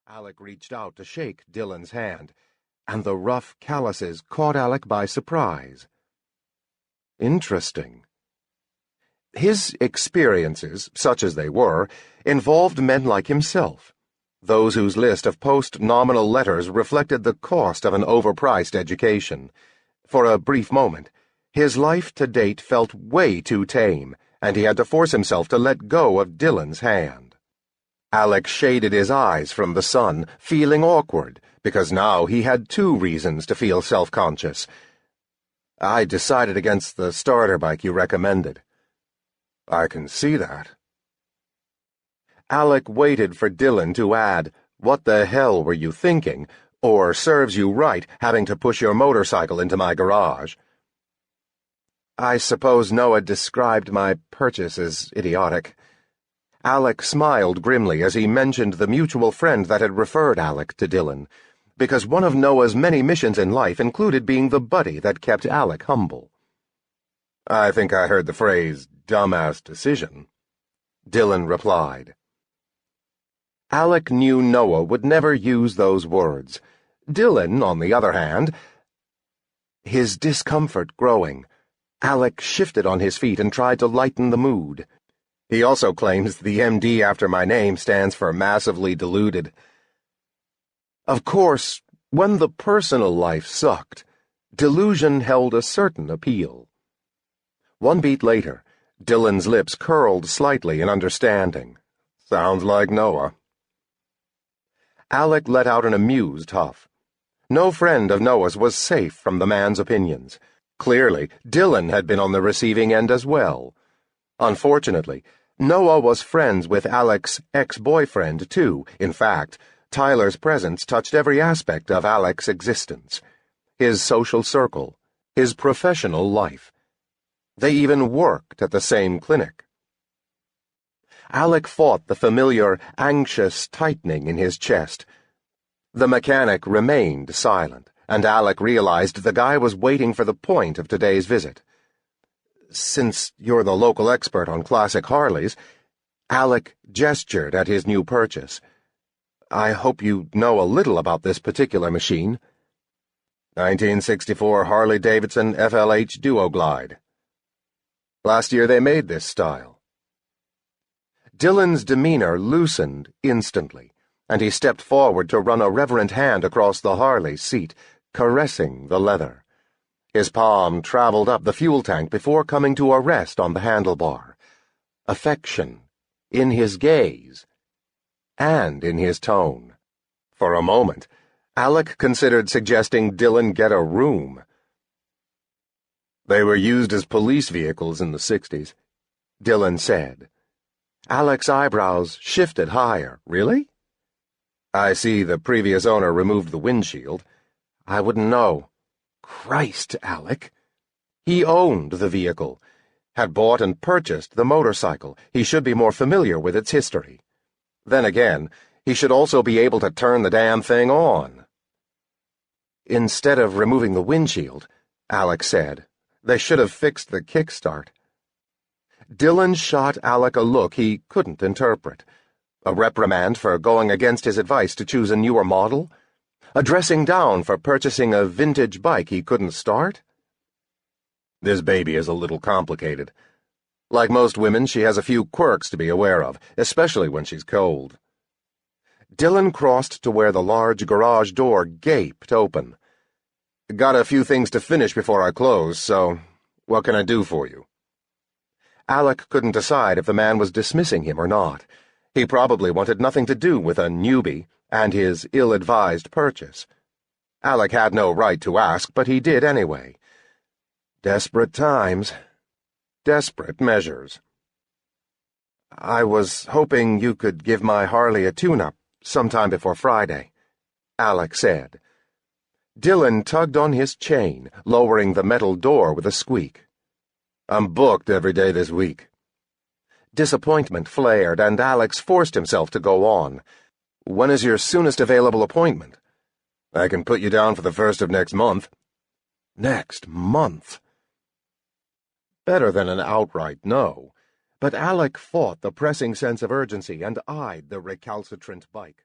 Alec reached out to shake Dylan's hand, and the rough calluses caught Alec by surprise. Interesting. His experiences, such as they were, involved men like himself, those whose list of post-nominal letters reflected the cost of an overpriced education. For a brief moment, his life to date felt way too tame, and he had to force himself to let go of Dylan's hand. Alec shaded his eyes from the sun, feeling awkward, because now he had two reasons to feel self-conscious. I decided against the starter bike you recommended. I can see that. Alec waited for Dylan to add, "What the hell were you thinking?" or "Serves you right, having to push your motorcycle into my garage." I suppose Noah described my purchase as idiotic. Alec smiled grimly as he mentioned the mutual friend that had referred Alec to Dylan, because one of Noah's many missions in life included being the buddy that kept Alec humble. I think I heard the phrase, "dumbass decision," Dylan replied. Alec knew Noah would never use those words. Dylan, on the other hand, his discomfort growing, Alec shifted on his feet and tried to lighten the mood. He also claims the MD after my name stands for massively deluded. Of course, when the personal life sucked, delusion held a certain appeal. One beat later, Dylan's lips curled slightly in understanding. Sounds like Noah. Alec let out an amused huff. No friend of Noah's was safe from the man's opinions. Clearly, Dylan had been on the receiving end as well. Unfortunately, Noah was friends with Alec's ex-boyfriend, too. In fact, Tyler's presence touched every aspect of Alec's existence. His social circle, his professional life. They even worked at the same clinic. Alec fought the familiar, anxious tightening in his chest. The mechanic remained silent, and Alec realized the guy was waiting for the point of today's visit. Since you're the local expert on classic Harleys, Alec gestured at his new purchase. I hope you know a little about this particular machine. 1964 Harley-Davidson FLH Duo Glide. Last year they made this style. Dylan's demeanor loosened instantly, and he stepped forward to run a reverent hand across the Harley's seat, caressing the leather. His palm traveled up the fuel tank before coming to a rest on the handlebar. Affection, in his gaze, and in his tone. For a moment, Alec considered suggesting Dylan get a room. They were used as police vehicles in the 60s, Dylan said. Alec's eyebrows shifted higher. Really? I see the previous owner removed the windshield. I wouldn't know. Christ, Alec. He owned the vehicle, had bought and purchased the motorcycle. He should be more familiar with its history. Then again, he should also be able to turn the damn thing on. Instead of removing the windshield, Alec said, they should have fixed the kickstart. Dylan shot Alec a look he couldn't interpret. A reprimand for going against his advice to choose a newer model? A dressing down for purchasing a vintage bike he couldn't start? This baby is a little complicated. Like most women, she has a few quirks to be aware of, especially when she's cold. Dylan crossed to where the large garage door gaped open. Got a few things to finish before I close, so what can I do for you? Alec couldn't decide if the man was dismissing him or not. He probably wanted nothing to do with a newbie and his ill-advised purchase. Alec had no right to ask, but he did anyway. Desperate times. Desperate measures. I was hoping you could give my Harley a tune-up sometime before Friday, Alec said. Dylan tugged on his chain, lowering the metal door with a squeak. I'm booked every day this week. Disappointment flared, and Alex forced himself to go on. When is your soonest available appointment? I can put you down for the 1st of next month. Next month? Better than an outright no, but Alec fought the pressing sense of urgency and eyed the recalcitrant bike.